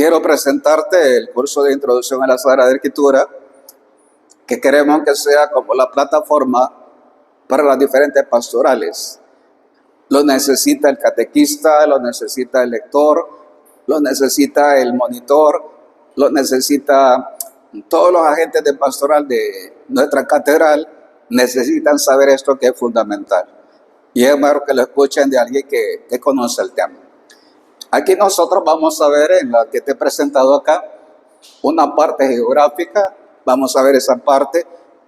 quiero presentarte el curso de Introducción a la Sagrada Escritura, que queremos que sea como la plataforma para las diferentes pastorales. Lo necesita el catequista, lo necesita el lector, lo necesita el monitor, lo necesita todos los agentes de pastoral de nuestra catedral. Necesitan saber esto, que es fundamental. Y es mejor que lo escuchen de alguien que conoce el tema. Aquí nosotros vamos a ver, en la que te he presentado acá, una parte geográfica. Vamos a ver esa parte.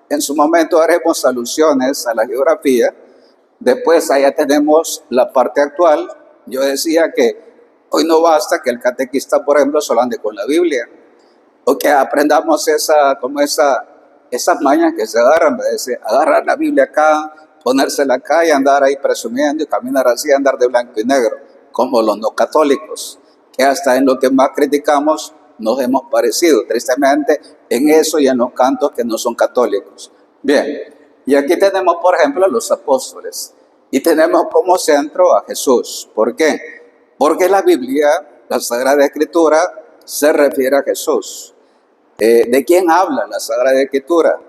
En su momento haremos alusiones a la geografía. Después allá tenemos la parte actual. Yo decía que hoy no basta que el catequista, por ejemplo, solo ande con la Biblia, o que aprendamos esas mañas que se agarran, agarrar la Biblia acá, ponérsela acá y andar ahí presumiendo y caminar así, andar de blanco y negro, como los no católicos, que hasta en lo que más criticamos nos hemos parecido, tristemente, en eso y en los cantos que no son católicos. Bien, y aquí tenemos, por ejemplo, a los apóstoles, y tenemos como centro a Jesús. ¿Por qué? Porque la Biblia, la Sagrada Escritura, se refiere a Jesús. ¿De quién habla la Sagrada Escritura?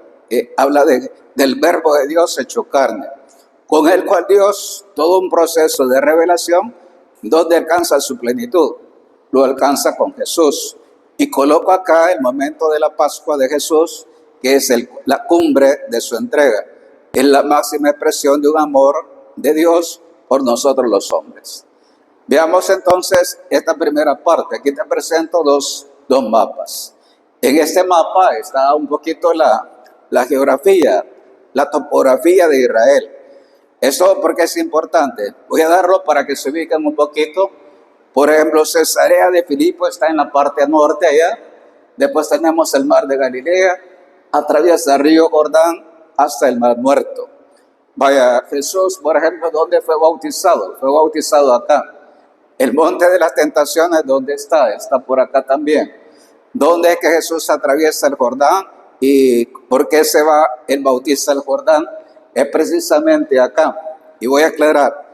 Habla del Verbo de Dios hecho carne, con el cual Dios, todo un proceso de revelación, donde alcanza su plenitud, lo alcanza con Jesús. Y coloco acá el momento de la Pascua de Jesús, que es la cumbre de su entrega. Es la máxima expresión de un amor de Dios por nosotros los hombres. Veamos entonces esta primera parte. Aquí te presento dos mapas. En este mapa está un poquito la geografía, la topografía de Israel. Eso porque es importante. Voy a darlo para que se ubiquen un poquito. Por ejemplo, Cesarea de Filipo está en la parte norte allá. Después tenemos el mar de Galilea, atraviesa el río Jordán hasta el mar Muerto. Vaya, Jesús, por ejemplo, ¿dónde fue bautizado? Fue bautizado acá. El monte de las tentaciones, ¿dónde está? Está por acá también. ¿Dónde es que Jesús atraviesa el Jordán? ¿Y por qué se va el bautiza el Jordán? Es precisamente acá. Y voy a aclarar.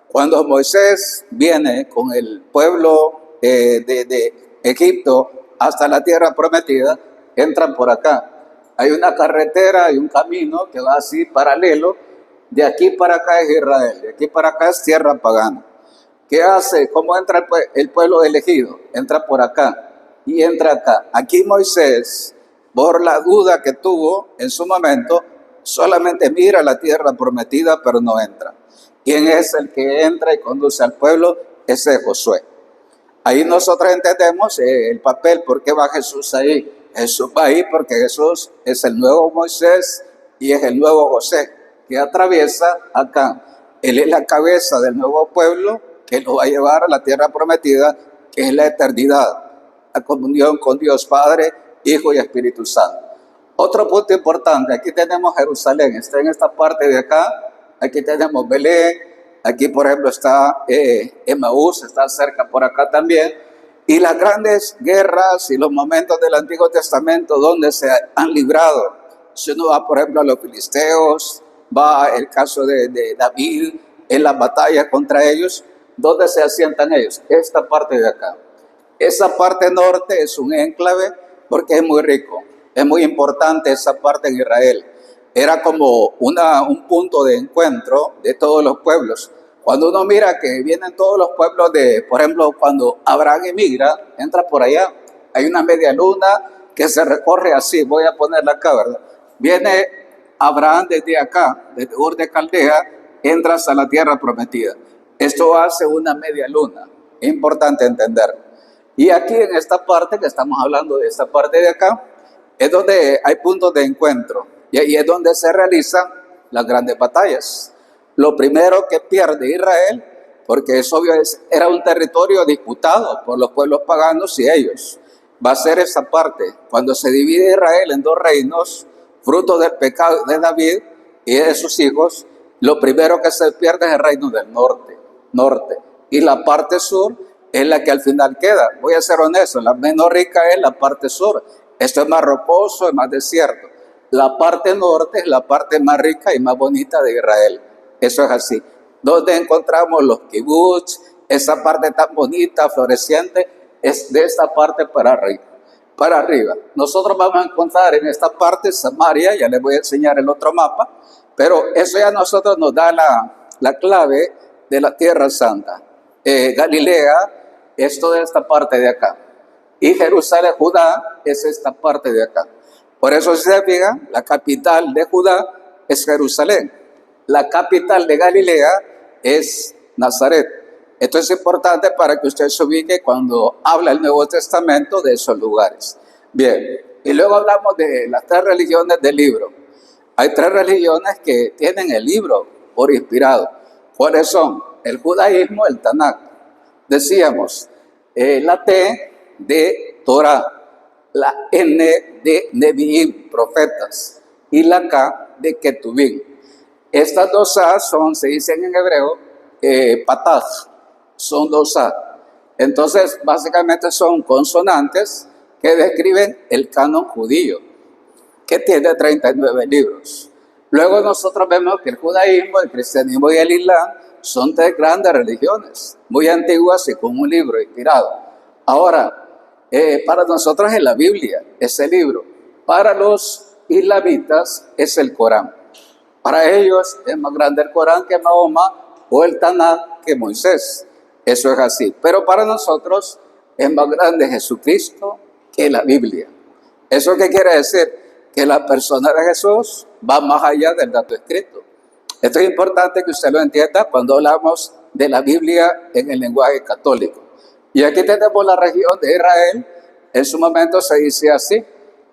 Cuando Moisés viene con el pueblo de Egipto hasta la tierra prometida, entran por acá. Hay una carretera y un camino que va así paralelo. De aquí para acá es Israel, de aquí para acá es tierra pagana. ¿Qué hace? ¿Cómo entra el pueblo elegido? Entra por acá y entra acá. Aquí Moisés, por la duda que tuvo en su momento, solamente mira la tierra prometida, pero no entra. ¿Quién es el que entra y conduce al pueblo? Ese es Josué. Ahí nosotros entendemos el papel. ¿Por qué va Jesús ahí? Jesús va ahí porque Jesús es el nuevo Moisés y es el nuevo José, que atraviesa acá. Él es la cabeza del nuevo pueblo que lo va a llevar a la tierra prometida, que es la eternidad, la comunión con Dios Padre, Hijo y Espíritu Santo. Otro punto importante, aquí tenemos Jerusalén, está en esta parte de acá. Aquí tenemos Belén, aquí por ejemplo está Emaús, está cerca por acá también. Y las grandes guerras y los momentos del Antiguo Testamento donde se han librado. Si uno va por ejemplo a los filisteos, va el caso de David en las batallas contra ellos, ¿dónde se asientan ellos? Esta parte de acá. Esa parte norte es un enclave porque es muy rico, es muy importante esa parte en Israel. Era como un punto de encuentro de todos los pueblos. Cuando uno mira que vienen todos los pueblos por ejemplo, cuando Abraham emigra, entra por allá. Hay una media luna que se recorre así, voy a ponerla acá, ¿verdad? Viene Abraham desde acá, desde Ur de Caldea, entra hasta la tierra prometida. Esto hace una media luna. Es importante entender. Y aquí en esta parte, que estamos hablando de esta parte de acá, es donde hay puntos de encuentro. Y ahí es donde se realizan las grandes batallas. Lo primero que pierde Israel, porque es obvio, era un territorio disputado por los pueblos paganos y ellos. Va a ser esa parte, cuando se divide Israel en dos reinos, fruto del pecado de David y de sus hijos. Lo primero que se pierde es el reino del norte. Y la parte sur es la que al final queda. Voy a ser honesto, la menos rica es la parte sur. Esto es más rocoso, es más desierto. La parte norte es la parte más rica y más bonita de Israel. Eso es así. Donde encontramos los kibbutz, esa parte tan bonita, floreciente, es de esta parte para arriba. Para arriba. Nosotros vamos a encontrar en esta parte Samaria, ya les voy a enseñar el otro mapa, pero eso ya a nosotros nos da la clave de la Tierra Santa. Galilea es toda esta parte de acá. Y Jerusalén, Judá, es esta parte de acá. Por eso, si se fijan, la capital de Judá es Jerusalén. La capital de Galilea es Nazaret. Esto es importante para que usted se ubique cuando habla el Nuevo Testamento de esos lugares. Bien, y luego hablamos de las 3 religiones del libro. Hay 3 religiones que tienen el libro por inspirado. ¿Cuáles son? El judaísmo, el Tanakh. Decíamos, la T de Torah, la N de Nevi'im, profetas, y la K de Ketuvim. Estas 2 A se dicen en hebreo, pataj, son 2 A. Entonces, básicamente son consonantes que describen el canon judío, que tiene 39 libros. Luego nosotros vemos que el judaísmo, el cristianismo y el islam son 3 grandes religiones, muy antiguas y con un libro inspirado. Ahora, para nosotros es la Biblia, ese libro. Para los islamitas es el Corán. Para ellos es más grande el Corán que Mahoma o el Tanakh que Moisés. Eso es así. Pero para nosotros es más grande Jesucristo que la Biblia. ¿Eso qué quiere decir? Que la persona de Jesús va más allá del dato escrito. Esto es importante que usted lo entienda cuando hablamos de la Biblia en el lenguaje católico. Y aquí tenemos la región de Israel. En su momento se dice así.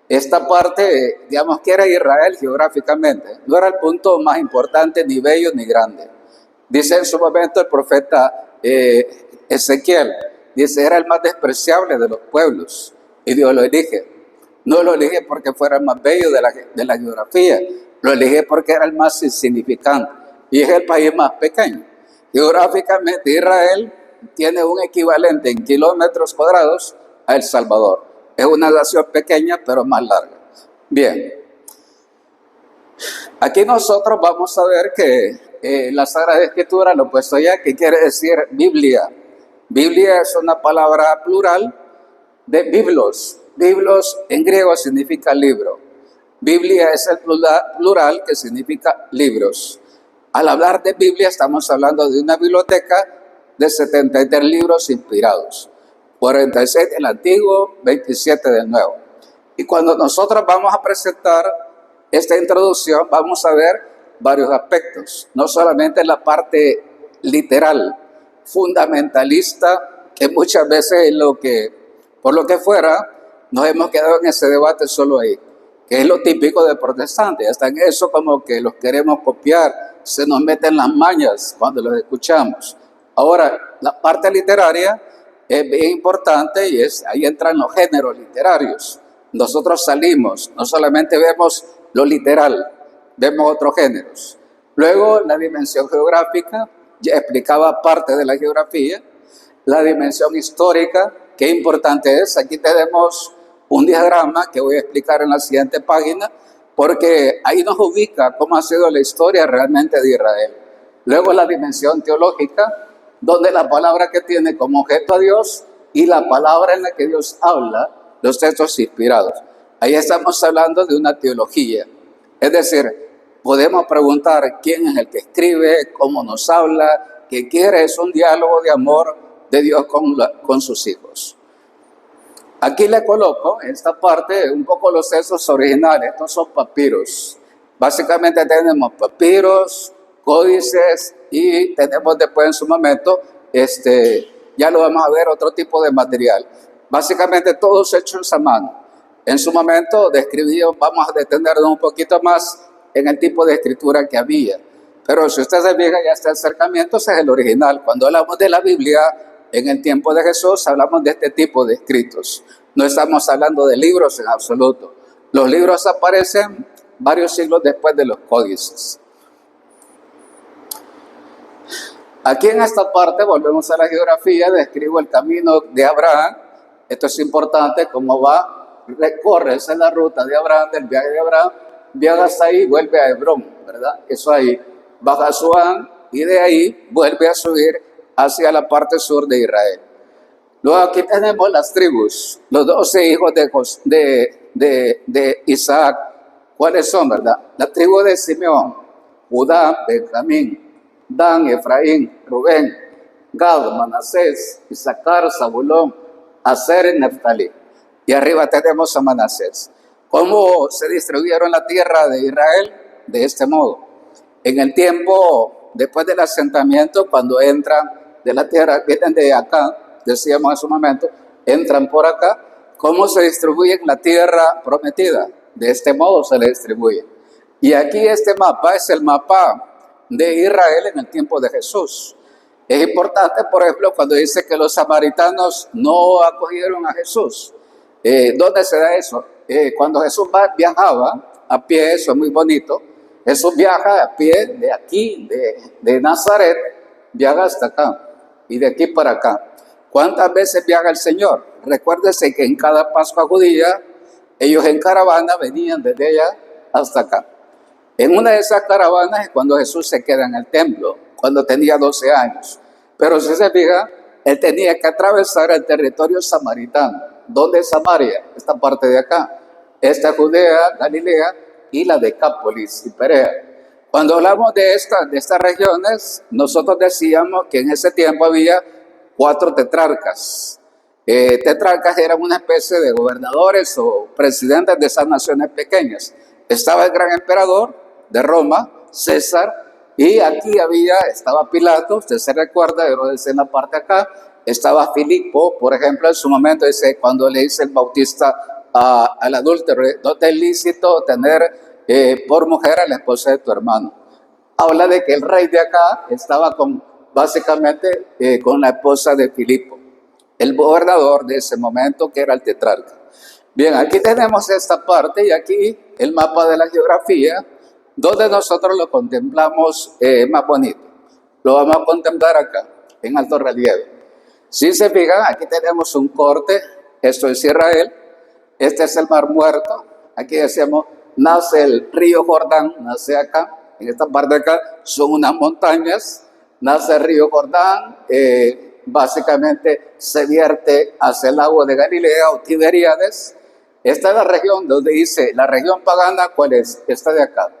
Esta parte, digamos que era Israel geográficamente. No era el punto más importante, ni bello, ni grande. Dice en su momento el profeta Ezequiel, dice, era el más despreciable de los pueblos. Y Dios lo elige. No lo elige porque fuera el más bello de la geografía. Lo elige porque era el más insignificante. Y es el país más pequeño. Geográficamente Israel tiene un equivalente en kilómetros cuadrados a El Salvador. Es una nación pequeña, pero más larga. Bien. Aquí nosotros vamos a ver que la Sagrada Escritura, lo he puesto allá, que quiere decir Biblia. Biblia es una palabra plural de biblos. Biblos en griego significa libro. Biblia es el plural que significa libros. Al hablar de Biblia estamos hablando de una biblioteca de 73 libros inspirados. 46 del Antiguo, 27 del Nuevo. Y cuando nosotros vamos a presentar esta introducción, vamos a ver varios aspectos. No solamente la parte literal, fundamentalista, que muchas veces por lo que fuera, nos hemos quedado en ese debate solo ahí, que es lo típico de protestantes. Hasta en eso como que los queremos copiar, se nos meten las mañas cuando los escuchamos. Ahora, la parte literaria es bien importante y ahí entran los géneros literarios. Nosotros salimos, no solamente vemos lo literal, vemos otros géneros. Luego, la dimensión geográfica, ya explicaba parte de la geografía. La dimensión histórica, qué importante es. Aquí tenemos un diagrama que voy a explicar en la siguiente página, porque ahí nos ubica cómo ha sido la historia realmente de Israel. Luego la dimensión teológica, donde la palabra que tiene como objeto a Dios y la palabra en la que Dios habla, los textos inspirados. Ahí estamos hablando de una teología. Es decir, podemos preguntar quién es el que escribe, cómo nos habla, qué quiere. Es un diálogo de amor de Dios con sus hijos. Aquí le coloco en esta parte un poco los textos originales. Estos son papiros. Básicamente tenemos papiros, códices y tenemos después en su momento, ya lo vamos a ver, otro tipo de material. Básicamente todos hechos a mano. En su momento describido, vamos a detenernos un poquito más en el tipo de escritura que había. Pero si usted se fija, ya este acercamiento ese es el original. Cuando hablamos de la Biblia, en el tiempo de Jesús, hablamos de este tipo de escritos. No estamos hablando de libros en absoluto. Los libros aparecen varios siglos después de los códices. Aquí en esta parte, volvemos a la geografía, describo el camino de Abraham. Esto es importante, cómo recorre, esa es la ruta de Abraham, del viaje de Abraham, viaja hasta ahí, vuelve a Hebrón, ¿verdad? Eso ahí, baja a Zoán y de ahí vuelve a subir hacia la parte sur de Israel. Luego aquí tenemos las tribus, los 12 hijos de Isaac. ¿Cuáles son, verdad? La tribu de Simeón, Judá, Benjamín, Dan, Efraín, Rubén, Gad, Manasés, Isaacar, Zabulón, Aser y Neftalí. Y arriba tenemos a Manasés. ¿Cómo se distribuyeron la tierra de Israel? De este modo. En el tiempo, después del asentamiento, cuando entran de la tierra, vienen de acá, decíamos en su momento, entran por acá. ¿Cómo se distribuye la tierra prometida? De este modo se le distribuye. Y aquí este mapa es el mapa de Israel en el tiempo de Jesús. Es importante, por ejemplo, cuando dice que los samaritanos no acogieron a Jesús. ¿Dónde se da eso? Cuando Jesús viajaba a pie, eso es muy bonito. Jesús viaja a pie de aquí, de Nazaret, viaja hasta acá y de aquí para acá. ¿Cuántas veces viaja el Señor? Recuérdese que en cada Pascua judía, ellos en caravana venían desde allá hasta acá. En una de esas caravanas es cuando Jesús se queda en el templo, cuando tenía 12 años. Pero si se fija, él tenía que atravesar el territorio samaritano. ¿Dónde es Samaria? Esta parte de acá. Esta Judea, Galilea y la Decápolis y Perea. Cuando hablamos de estas regiones, nosotros decíamos que en ese tiempo había 4 tetrarcas. Tetrarcas eran una especie de gobernadores o presidentes de esas naciones pequeñas. Estaba el gran emperador de Roma, César, y aquí estaba Pilato, usted se recuerda, Herodes en la parte acá, estaba Filipo, por ejemplo, en su momento dice, cuando le dice el bautista al adúltero, no te es lícito tener por mujer a la esposa de tu hermano. Habla de que el rey de acá estaba básicamente con la esposa de Filipo, el gobernador de ese momento que era el tetrarca. Bien, aquí tenemos esta parte y aquí el mapa de la geografía, donde nosotros lo contemplamos más bonito. Lo vamos a contemplar acá, en alto relieve. Si se fijan, aquí tenemos un corte, esto es Israel, este es el Mar Muerto, aquí decíamos, nace el río Jordán, nace acá, en esta parte de acá son unas montañas, nace el río Jordán, básicamente se vierte hacia el lago de Galilea o Tiberíades. Esta es la región donde dice, la región pagana, ¿cuál es? Esta de acá.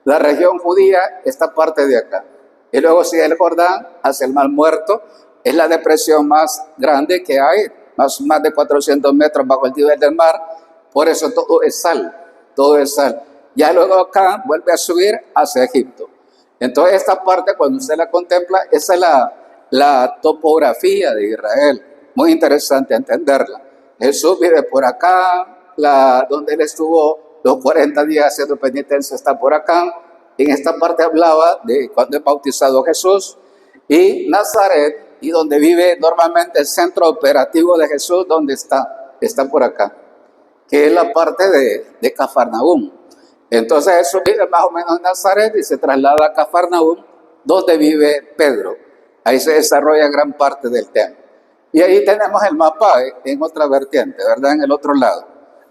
La región judía, esta parte de acá. Y luego sigue el Jordán hacia el Mar Muerto, es la depresión más grande que hay, más de 400 metros bajo el nivel del mar, por eso todo es sal. Ya luego acá vuelve a subir hacia Egipto. Entonces esta parte cuando usted la contempla, esa es la topografía de Israel, muy interesante entenderla. Jesús vive por acá, donde él estuvo los 40 días haciendo penitencia está por acá. En esta parte hablaba de cuando es bautizado Jesús y Nazaret, y donde vive normalmente el centro operativo de Jesús, donde está por acá, que es la parte de Cafarnaúm. Entonces Jesús vive más o menos en Nazaret y se traslada a Cafarnaúm, donde vive Pedro. Ahí se desarrolla gran parte del tema. Y ahí tenemos el mapa en otra vertiente, ¿verdad? En el otro lado.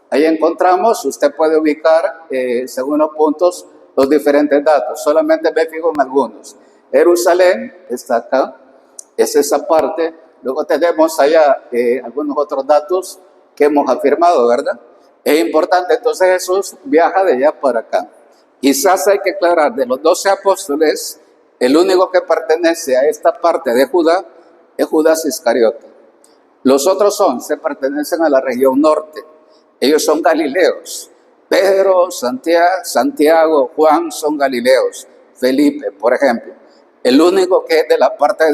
Ahí encontramos, usted puede ubicar, según los puntos, los diferentes datos. Solamente me fijo en algunos. Jerusalén está acá, es esa parte. Luego tenemos allá algunos otros datos que hemos afirmado, ¿verdad? Es importante, entonces Jesús viaja de allá para acá. Quizás hay que aclarar, de los 12 apóstoles, el único que pertenece a esta parte de Judá es Judas Iscariote. Los otros 11 pertenecen a la región norte. Ellos son galileos. Pedro, Santiago, Juan son galileos. Felipe, por ejemplo. El único que es de la parte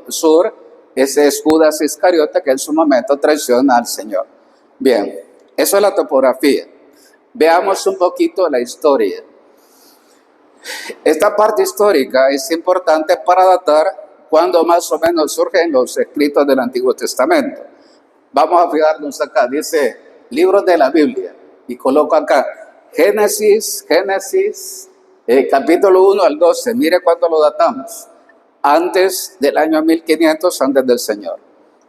sur, ese es Judas Iscariote, que en su momento traiciona al Señor. Bien, eso es la topografía. Veamos un poquito la historia. Esta parte histórica es importante para datar cuando más o menos surgen los escritos del Antiguo Testamento. Vamos a fijarnos acá, dice libros de la Biblia, y coloco acá Génesis, capítulo 1 al 12, mire cuándo lo datamos, antes del año 1500, antes del Señor,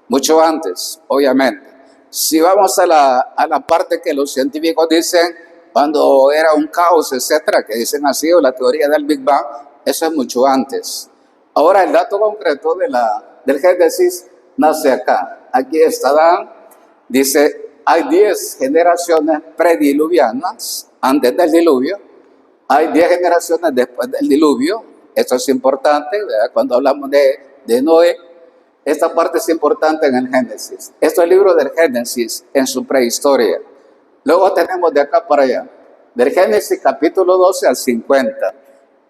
mucho antes, obviamente. Si vamos a la parte que los científicos dicen, cuando era un caos, etcétera, que dicen así, o la teoría del Big Bang, eso es mucho antes. Ahora, el dato concreto del Génesis nace acá. aquí está Adán, dice, hay 10 generaciones prediluvianas antes del diluvio, hay 10 generaciones después del diluvio. Esto es importante, ¿verdad? Cuando hablamos de Noé, esta parte es importante en el Génesis. Esto es el libro del Génesis en su prehistoria. Luego tenemos de acá para allá, del Génesis capítulo 12 al 50.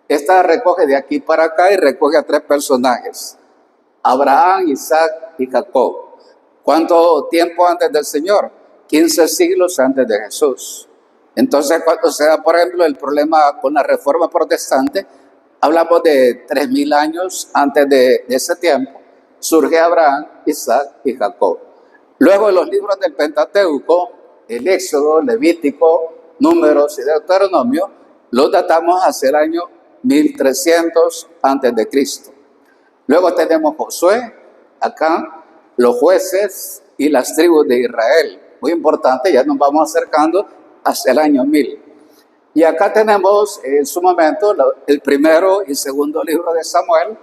Esta recoge de aquí para acá y recoge a 3 personajes: Abraham, Isaac y Jacob. ¿Cuánto tiempo antes del Señor? 15 siglos antes de Jesús. Entonces, cuando se da, por ejemplo, el problema con la Reforma Protestante, hablamos de 3000 años antes de ese tiempo, surge Abraham, Isaac y Jacob. Luego, los libros del Pentateuco, el Éxodo, Levítico, Números y Deuteronomio, los datamos hacia el año 1300 antes de Cristo. Luego tenemos Josué, acá, los jueces y las tribus de Israel. Muy importante, ya nos vamos acercando hacia el año 1000. Y acá tenemos en su momento el primero y segundo libro de Samuel.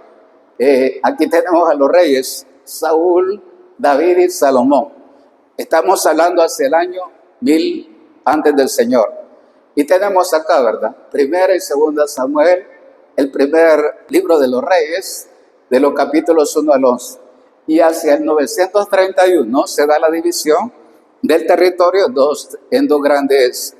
Aquí tenemos a los reyes, Saúl, David y Salomón. Estamos hablando hacia el año 1000 antes del Señor. Y tenemos acá, ¿verdad? Primera y segunda Samuel, el primer libro de los reyes, de los capítulos 1 al 11. Y hacia el 931 se da la división del territorio en dos grandes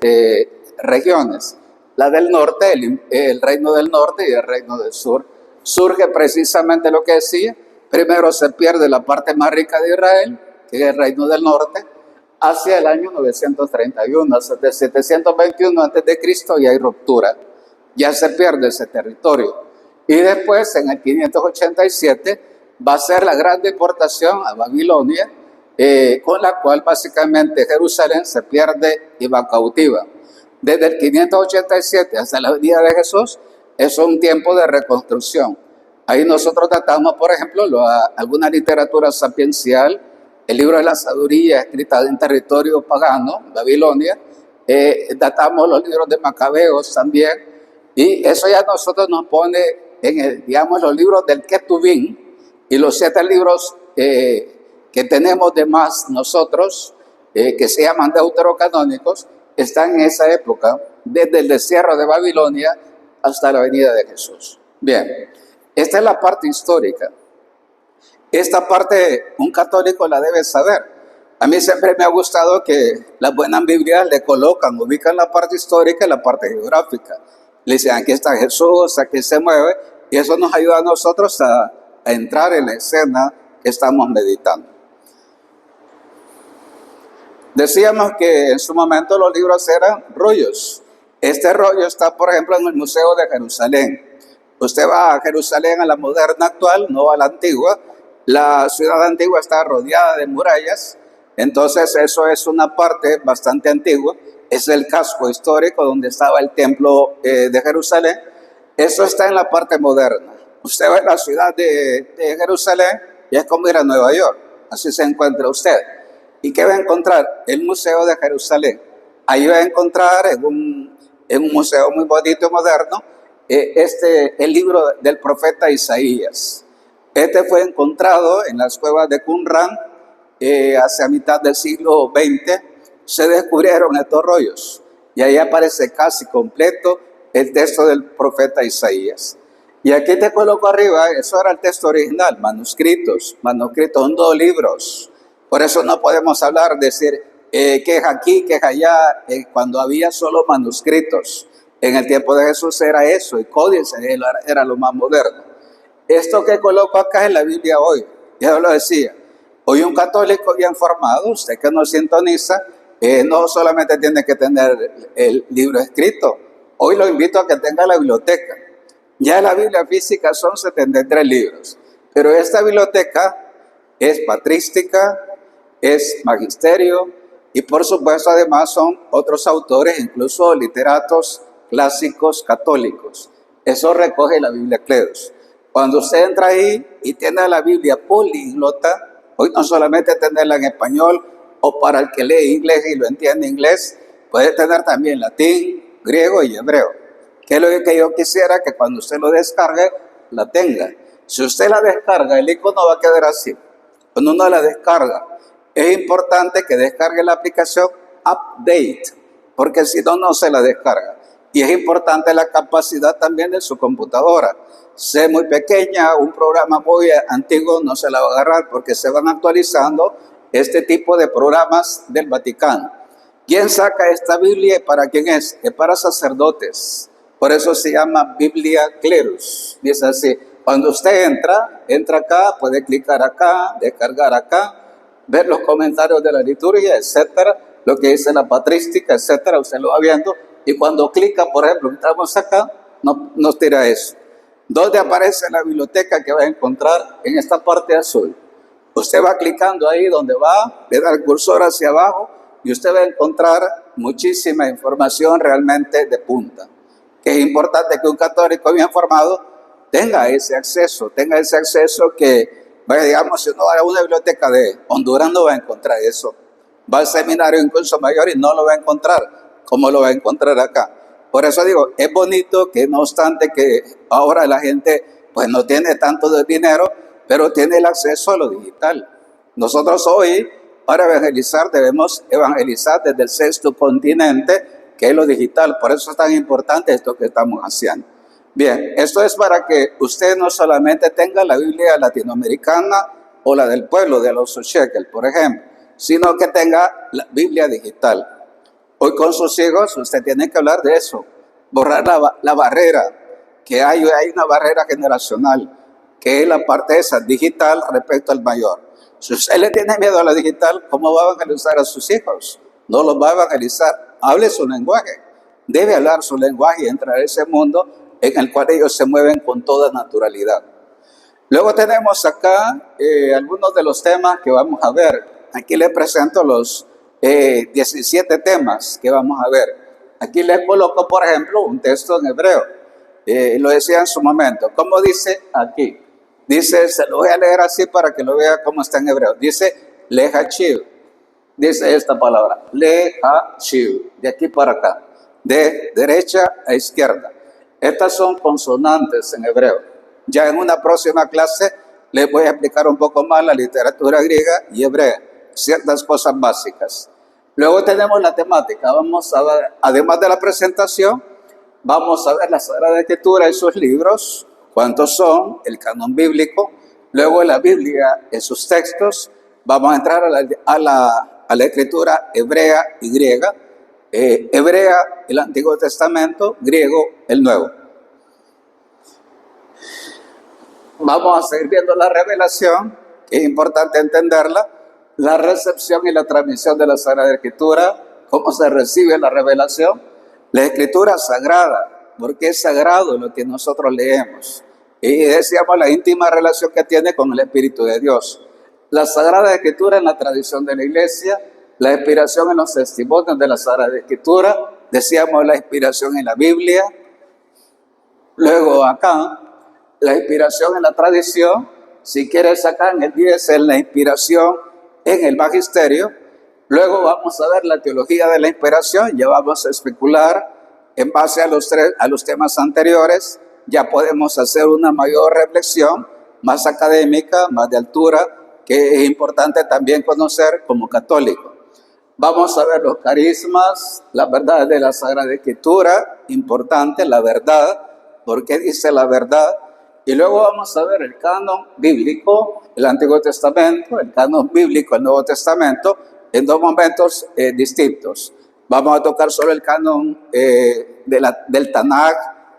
regiones. La del norte, el reino del norte, y el reino del sur. Surge precisamente lo que decía: primero se pierde la parte más rica de Israel, que es el reino del norte, hacia el año 931, hasta 721 a.C., y hay ruptura. Ya se pierde ese territorio. Y después, en el 587, va a ser la gran deportación a Babilonia, con la cual básicamente Jerusalén se pierde y va cautiva. Desde el 587 hasta la venida de Jesús es un tiempo de reconstrucción. Ahí nosotros datamos, por ejemplo, alguna literatura sapiencial, el libro de la sabiduría escrita en territorio pagano, Babilonia. Datamos los libros de Macabeos también, y eso ya nosotros nos pone en digamos, los libros del Ketubín, y los 7 libros que tenemos de más nosotros, que se llaman deuterocanónicos, están en esa época, desde el destierro de Babilonia hasta la venida de Jesús. Bien, esta es la parte histórica. Esta parte un católico la debe saber. A mí siempre me ha gustado que las buenas Biblias le ubican la parte histórica y la parte geográfica. Le dicen, aquí está Jesús, aquí se mueve, y eso nos ayuda a nosotros a entrar en la escena que estamos meditando. Decíamos que en su momento los libros eran rollos. Este rollo está, por ejemplo, en el Museo de Jerusalén. Usted va a Jerusalén, a la moderna actual, no a la antigua. La ciudad antigua está rodeada de murallas, entonces eso es una parte bastante antigua. Es el casco histórico donde estaba el templo de Jerusalén. Eso está en la parte moderna. Usted va a la ciudad de Jerusalén y es como ir a Nueva York. Así se encuentra usted. ¿Y qué va a encontrar? El Museo de Jerusalén. Ahí va a encontrar en un museo muy bonito y moderno el libro del profeta Isaías. Este fue encontrado en las cuevas de Qumran hacia mitad del siglo XX. Se descubrieron estos rollos y ahí aparece casi completo el texto del profeta Isaías. Y aquí te coloco arriba, eso era el texto original, manuscritos, son 2 libros. Por eso no podemos hablar, decir que es aquí, que es allá, cuando había solo manuscritos. En el tiempo de Jesús era eso, y códice era lo más moderno. Esto que coloco acá es la Biblia hoy, ya lo decía. Hoy un católico bien formado, usted que nos sintoniza, no solamente tiene que tener el libro escrito. Hoy lo invito a que tenga la biblioteca. Ya la Biblia física son 73 libros, pero esta biblioteca es patrística, es magisterio, y por supuesto además son otros autores, incluso literatos clásicos católicos. Eso recoge la Biblia Cledos. Cuando usted entra ahí y tiene la Biblia políglota, hoy no solamente tenerla en español, o para el que lee inglés y lo entiende inglés, puede tener también latín, griego y hebreo. Que es lo que yo quisiera que cuando usted lo descargue, la tenga. Si usted la descarga, el icono va a quedar así. Cuando uno la descarga es importante que descargue la aplicación Update, porque si no, no se la descarga. Y es importante la capacidad también de su computadora. Si es muy pequeña, un programa muy antiguo no se la va a agarrar, porque se van actualizando este tipo de programas del Vaticano. ¿Quién saca esta Biblia y para quién es? Es para sacerdotes. Por eso se llama Biblia Clerus. Dice así, cuando usted entra acá, puede clicar acá, descargar acá, ver los comentarios de la liturgia, etcétera, lo que dice la patrística, etcétera, usted lo va viendo. Y cuando clica, por ejemplo, entramos acá, nos tira eso. ¿Dónde aparece la biblioteca que va a encontrar? En esta parte azul. Usted va clicando ahí donde va, le da el cursor hacia abajo y usted va a encontrar muchísima información realmente de punta. Que es importante que un católico bien formado tenga ese acceso que, vaya, digamos, si uno va a una biblioteca de Honduras no va a encontrar eso. Va al seminario en curso mayor y no lo va a encontrar, como lo va a encontrar acá. Por eso digo, es bonito que no obstante que ahora la gente pues no tiene tanto de dinero, pero tiene el acceso a lo digital. Nosotros hoy, para evangelizar, debemos evangelizar desde el sexto continente, que es lo digital. Por eso es tan importante esto que estamos haciendo. Bien, esto es para que usted no solamente tenga la Biblia latinoamericana o la del pueblo de los Shekel, por ejemplo, sino que tenga la Biblia digital. Hoy con sus hijos usted tiene que hablar de eso, borrar la barrera, que hay una barrera generacional, que es la parte esa, digital respecto al mayor. Si usted le tiene miedo a la digital, ¿cómo va a evangelizar a sus hijos? No los va a evangelizar. Hable su lenguaje. Debe hablar su lenguaje y entrar a ese mundo en el cual ellos se mueven con toda naturalidad. Luego tenemos acá algunos de los temas que vamos a ver. Aquí les presento los 17 temas que vamos a ver. Aquí les coloco, por ejemplo, un texto en hebreo. Lo decía en su momento. ¿Cómo dice aquí? Dice, se lo voy a leer así para que lo vea cómo está en hebreo. Dice, lehachiv. Dice esta palabra, lehachiv. De aquí para acá. De derecha a izquierda. Estas son consonantes en hebreo. Ya en una próxima clase les voy a explicar un poco más la literatura griega y hebrea. Ciertas cosas básicas. Luego tenemos la temática. Vamos a ver, además de la presentación, vamos a ver la Sagrada Escritura y sus libros, cuántos son, el canon bíblico, luego la Biblia en sus textos. Vamos a entrar a la escritura hebrea y griega. Hebrea, el Antiguo Testamento, griego, el Nuevo. Vamos a seguir viendo la revelación, que es importante entenderla, la recepción y la transmisión de la Sagrada Escritura, cómo se recibe la revelación, la Escritura sagrada, porque es sagrado lo que nosotros leemos. Y decíamos la íntima relación que tiene con el Espíritu de Dios. La Sagrada Escritura en la tradición de la Iglesia, la inspiración en los testimonios de la Sagrada Escritura, decíamos la inspiración en la Biblia. Luego acá, la inspiración en la tradición, si quieres sacar en el 10 es la inspiración en el magisterio. Luego vamos a ver la teología de la inspiración, ya vamos a especular en base a los temas anteriores, ya podemos hacer una mayor reflexión, más académica, más de altura, que es importante también conocer como católico. Vamos a ver los carismas, la verdad de la Sagrada Escritura, importante, la verdad, ¿por qué dice la verdad? Y luego vamos a ver el canon bíblico, el Antiguo Testamento, el canon bíblico, el Nuevo Testamento, en dos momentos distintos. Vamos a tocar solo el canon del Tanaj,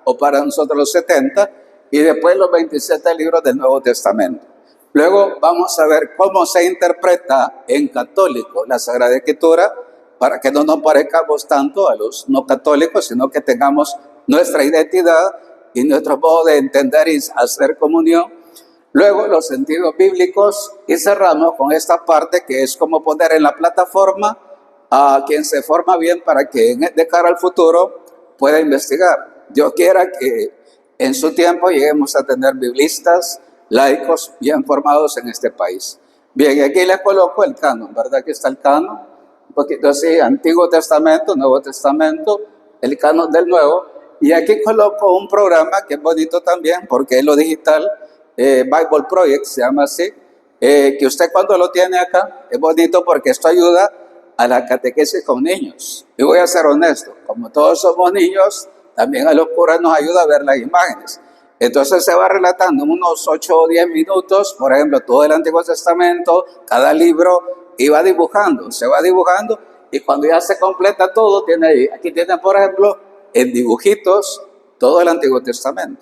o para nosotros los 70, y después los 27 libros del Nuevo Testamento. Luego vamos a ver cómo se interpreta en católico la Sagrada Escritura, para que no nos parezcamos tanto a los no católicos, sino que tengamos nuestra identidad y nuestro modo de entender y hacer comunión. Luego los sentidos bíblicos, y cerramos con esta parte que es como poner en la plataforma a quien se forma bien para que de cara al futuro pueda investigar. Dios quiera que en su tiempo lleguemos a tener biblistas, laicos bien formados en este país. Bien, aquí les coloco el canon, ¿verdad? Aquí está el canon, un poquito así, Antiguo Testamento, Nuevo Testamento, el canon del Nuevo. Y aquí coloco un programa que es bonito también, porque es lo digital, Bible Project se llama así, que usted cuando lo tiene acá, es bonito porque esto ayuda a la catequesis con niños. Y voy a ser honesto, como todos somos niños, también a los curas nos ayuda a ver las imágenes. Entonces se va relatando en unos 8 o 10 minutos, por ejemplo, todo el Antiguo Testamento, cada libro, y va dibujando, se va dibujando, y cuando ya se completa todo, tiene ahí, aquí tienen, por ejemplo, en dibujitos, todo el Antiguo Testamento,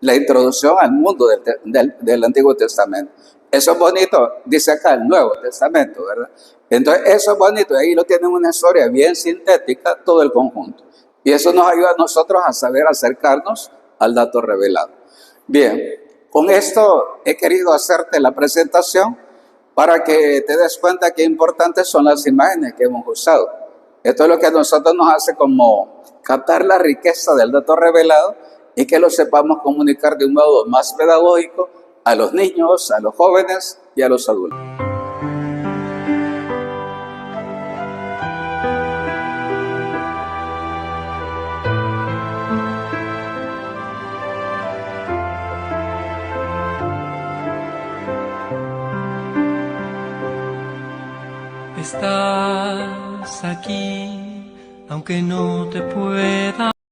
la introducción al mundo del Antiguo Testamento. Eso es bonito, dice acá el Nuevo Testamento, ¿verdad? Entonces eso es bonito, y ahí lo tienen una historia bien sintética, todo el conjunto. Y eso nos ayuda a nosotros a saber acercarnos al dato revelado. Bien, con esto he querido hacerte la presentación para que te des cuenta qué importantes son las imágenes que hemos usado. Esto es lo que a nosotros nos hace como captar la riqueza del dato revelado y que lo sepamos comunicar de un modo más pedagógico a los niños, a los jóvenes y a los adultos. Estás aquí, aunque no te pueda